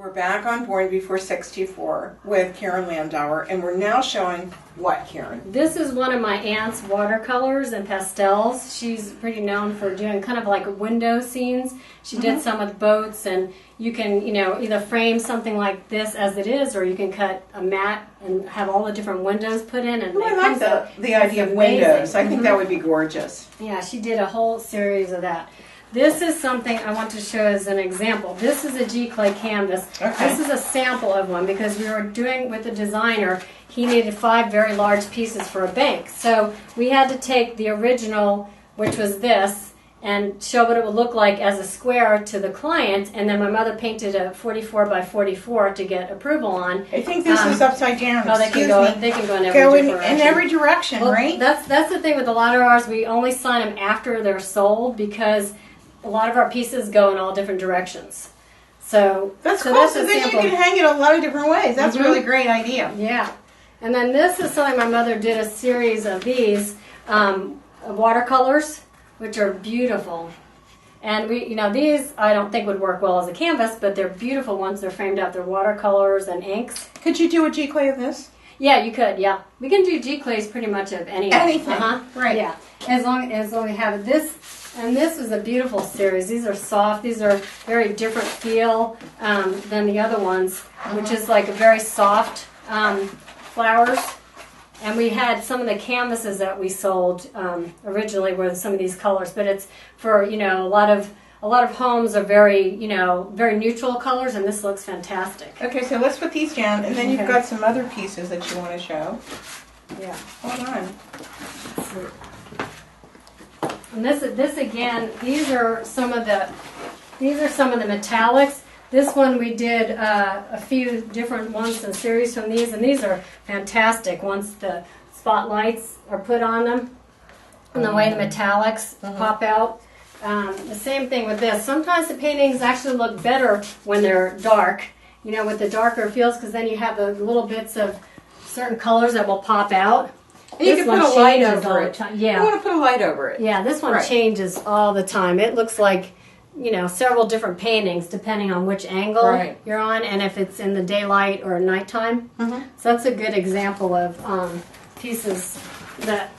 We're back on Born Before 64 with Caryn Landauer, and we're now showing what, Caryn? This is one of my aunt's watercolors and pastels. She's pretty known for doing kind of like window scenes. She did some with boats, and you can, either frame something like this as it is, or you can cut a mat and have all the different windows put in. And I like the idea of windows. I think that would be gorgeous. Yeah, she did a whole series of that. This is something I want to show as an example. This is a G-clay canvas. Okay. This is a sample of one because we were doing with the designer, he needed 5 very large pieces for a bank. So we had to take the original, which was this, and show what it would look like as a square to the client, and then my mother painted a 44 by 44 to get approval on. I think this is upside down. Oh, they can go in every direction. In every direction, well, right? That's the thing with a lot of ours. We only sign them after they're sold because a lot of our pieces go in all different directions. So that's cool. So then you can hang it a lot of different ways. That's a really great idea. Yeah. And then this is something my mother did a series of these watercolors, which are beautiful. And these I don't think would work well as a canvas, but they're beautiful once they're framed out. They're watercolors and inks. Could you do a G-clay of this? Yeah, you could. Yeah, we can do G-clays pretty much of anything. Right? Yeah, as long as we have this. And this is a beautiful series. These are soft. These are very different feel than the other ones, which is like a very soft flowers. And we had some of the canvases that we sold originally were some of these colors, but it's for a lot of homes are very very neutral colors, and this looks fantastic. Okay, so let's put these down, and then you've got some other pieces that you want to show. Yeah. Hold on. Let's see. And this again, these are some of the metallics. This one we did a few different ones in series from these, and these are fantastic once the spotlights are put on them, and the way the metallics pop out. The same thing with this. Sometimes the paintings actually look better when they're dark, with the darker feels, because then you have the little bits of certain colors that will pop out. You can put a light over it. Yeah. You want to put a light over it. Yeah, this one changes all the time. It looks like, several different paintings depending on which angle you're on and if it's in the daylight or nighttime. So that's a good example of pieces that.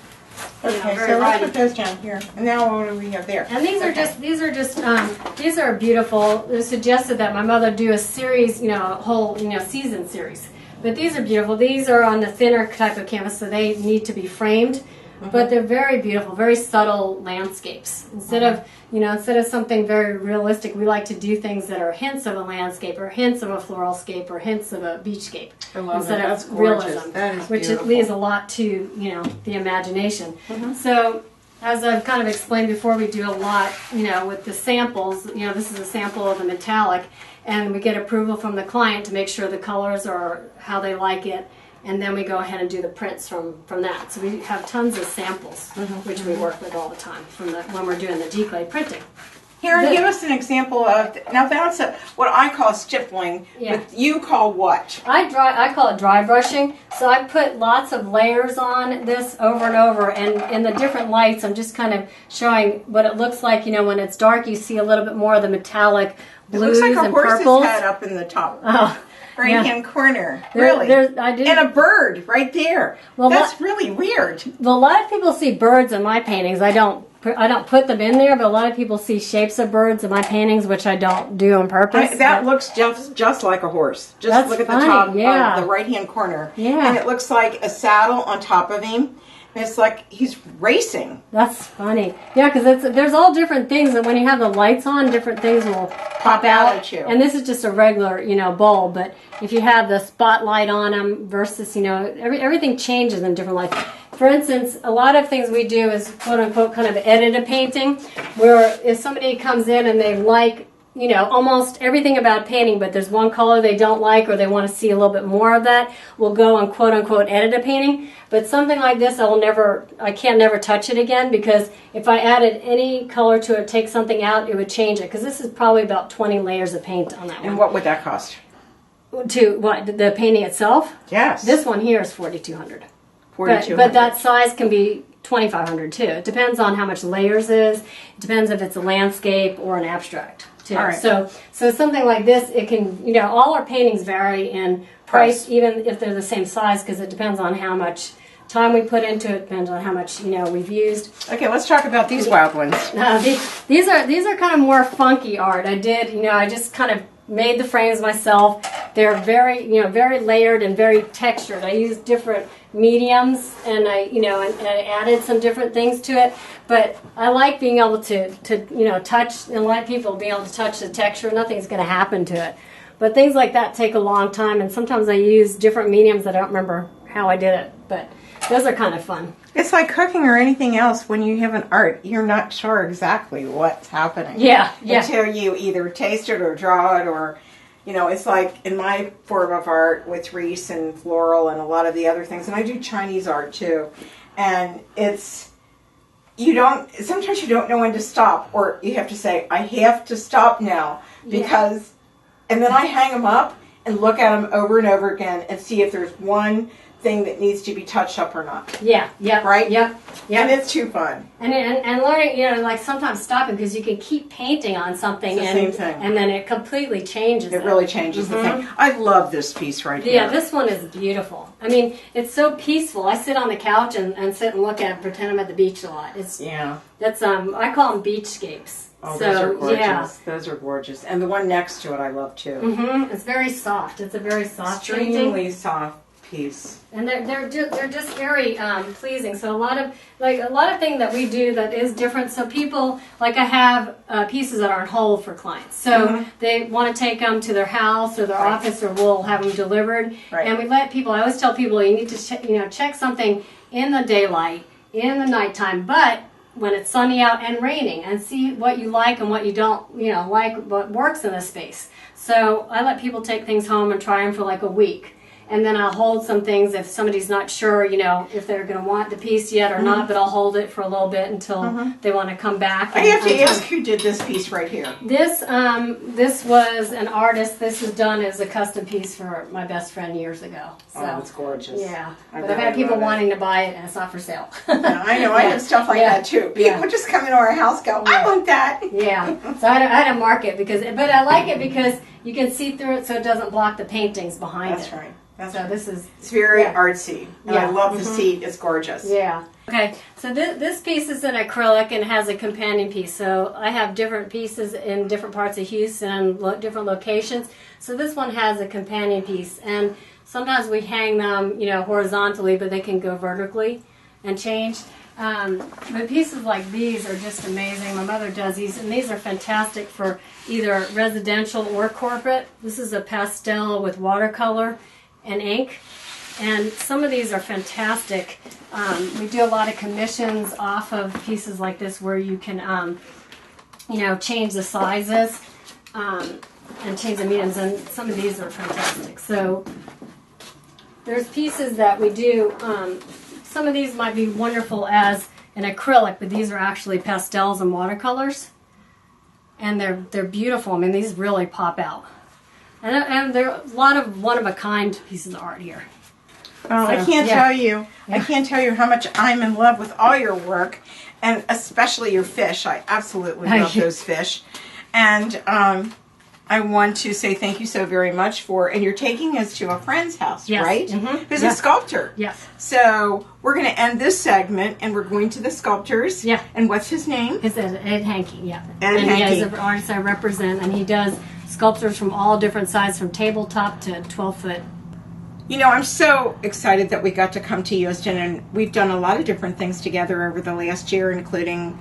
Okay, so let's put those down here. And now what do we have there? And these are beautiful. It was suggested that my mother do a series, a whole season series. But these are beautiful. These are on the thinner type of canvas, so they need to be framed. But they're very beautiful, very subtle landscapes. Instead of something very realistic, we like to do things that are hints of a landscape, or hints of a floral scape, or hints of a beachscape. I love instead that. That's of gorgeous. realism, that is which beautiful. leaves a lot to the imagination. So, as I've kind of explained before, we do a lot, with the samples. This is a sample of the metallic, and we get approval from the client to make sure the colors are how they like it, and then we go ahead and do the prints from that. So we have tons of samples, which we work with all the time when we're doing the G-clay printing. Caryn, give us an example of, now that's what I call stippling, but you call what? I call it dry brushing. So I put lots of layers on this over and over, and in the different lights I'm just kind of showing what it looks like. When it's dark, you see a little bit more of the metallic blues and purples. It looks like a horse's head up in the top right-hand corner. Really? And a bird right there. Well, that's really weird. Well, a lot of people see birds in my paintings. I don't put them in there, but a lot of people see shapes of birds in my paintings, which I don't do on purpose. That looks just like a horse. Just look at the top of the right-hand corner. Yeah. And it looks like a saddle on top of him. And it's like he's racing. That's funny. Yeah, because there's all different things, and when you have the lights on, different things will pop out at you. And this is just a regular, bulb, but if you have the spotlight on them versus, everything changes in different lights. For instance, a lot of things we do is quote-unquote kind of edit a painting, where if somebody comes in and they like, almost everything about painting, but there's one color they don't like or they want to see a little bit more of that, we'll go and quote-unquote edit a painting. But something like this, I can't never touch it again, because if I added any color to it, take something out, it would change it, because this is probably about 20 layers of paint on that one. And what would that cost? To what, the painting itself? Yes. This one here is $4,200. $4,200. But that size can be $2,500 too. It depends on how much layers it is. It depends if it's a landscape or an abstract. too. Right. So something like this, it can, you know, all our paintings vary in price, even if they're the same size, because it depends on how much time we put into it, depends on how much, you know, we've used. Okay, let's talk about these wild ones. These are kind of more funky art. I just kind of made the frames myself. They're very, you know, very layered and very textured. I used different mediums, and I added some different things to it. But I like being able to you know, touch, and let people be able to touch the texture. Nothing's going to happen to it. But things like that take a long time, and sometimes I use different mediums that I don't remember how I did it. But those are kind of fun. It's like cooking or anything else. When you have an art, you're not sure exactly what's happening. Yeah. Until you either taste it or draw it, or, you know, it's like in my form of art with Reese and floral and a lot of the other things. And I do Chinese art too. And sometimes you don't know when to stop, or you have to say, I have to stop now, because, and then I hang them up and look at them over and over again and see if there's one thing that needs to be touched up or not. Yeah. Right? Yep. And it's too fun. And learning, you know, like sometimes stopping, because you can keep painting on something, it's the same thing. And then it completely changes it. It really changes the thing. I love this piece right here. Yeah, this one is beautiful. I mean, it's so peaceful. I sit on the couch and sit and look at it, pretend I'm at the beach a lot. That's I call them beachscapes. Oh, those are gorgeous. Yeah. Those are gorgeous. And the one next to it I love too. It's very soft. It's a very soft extremely painting. soft piece. And they're just very pleasing. So a lot of things that we do that is different. So people, like, I have pieces that are on hold for clients. So they want to take them to their house or their office, or we'll have them delivered. Right. And we let people. I always tell people, you need to check something in the daylight, in the nighttime, but when it's sunny out and raining, and see what you like and what you don't, you know, like, what works in the space. So I let people take things home and try them for like a week. And then I'll hold some things if somebody's not sure, you know, if they're going to want the piece yet or not, but I'll hold it for a little bit until they want to come back. I have to ask who did this piece right here. This was an artist. This was done as a custom piece for my best friend years ago. So, it's gorgeous. Yeah. But I've had people wanting to buy it, and it's not for sale. Yeah, I know. I have stuff like that too. People just come into our house, go, I want that. Yeah. So I had to mark it, but I like it because you can see through it, so it doesn't block the paintings behind it. That's right. It's very artsy, and I love the seat. It's gorgeous. Yeah. Okay, so this piece is in acrylic and has a companion piece. So I have different pieces in different parts of Houston, different locations. So this one has a companion piece, and sometimes we hang them, you know, horizontally, but they can go vertically and change. But pieces like these are just amazing. My mother does these, and these are fantastic for either residential or corporate. This is a pastel with watercolor and ink, and some of these are fantastic. We do a lot of commissions off of pieces like this, where you can you know, change the sizes and change the mediums, and some of these are fantastic. So there's pieces that we do, some of these might be wonderful as an acrylic, but these are actually pastels and watercolors, and they're beautiful. I mean, these really pop out. And there are a lot of one-of-a-kind pieces of art here. Oh, so, I can't tell you. I can't tell you how much I'm in love with all your work, and especially your fish. I absolutely love those fish. And I want to say thank you so very much and you're taking us to a friend's house, right? Who's a sculptor. Yes. So we're going to end this segment, and we're going to the sculptors. Yeah. And what's his name? It's Ed Hankey, yeah. Ed Hankey. And he is an artist I represent, and he does sculptures from all different sizes, from tabletop to 12-foot. You know, I'm so excited that we got to come to Houston, and we've done a lot of different things together over the last year, including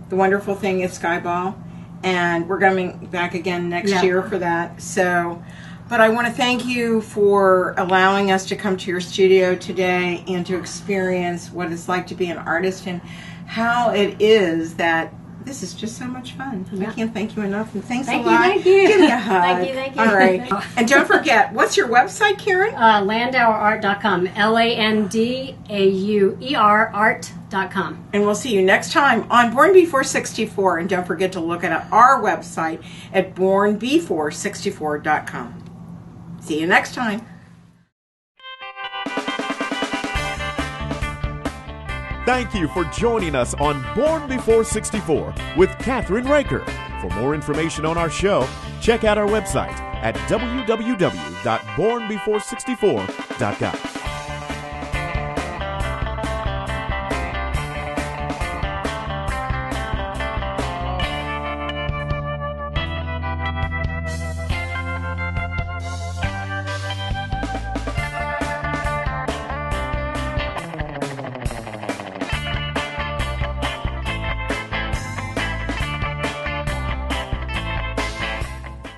the wonderful thing at Skyball, and we're coming back again next year for that. So, but I want to thank you for allowing us to come to your studio today and to experience what it's like to be an artist, and how it is that this is just so much fun. I can't thank you enough, and thanks a lot. Thank you. Give me a hug. Thank you. All right. And don't forget, what's your website, Caryn? Landauerart.com. LANDAUER art.com. And we'll see you next time on Born Before 64. And don't forget to look at our website at bornbefore64.com. See you next time. Thank you for joining us on Born Before 64 with Kathryn Raaker. For more information on our show, check out our website at www.bornbefore64.com.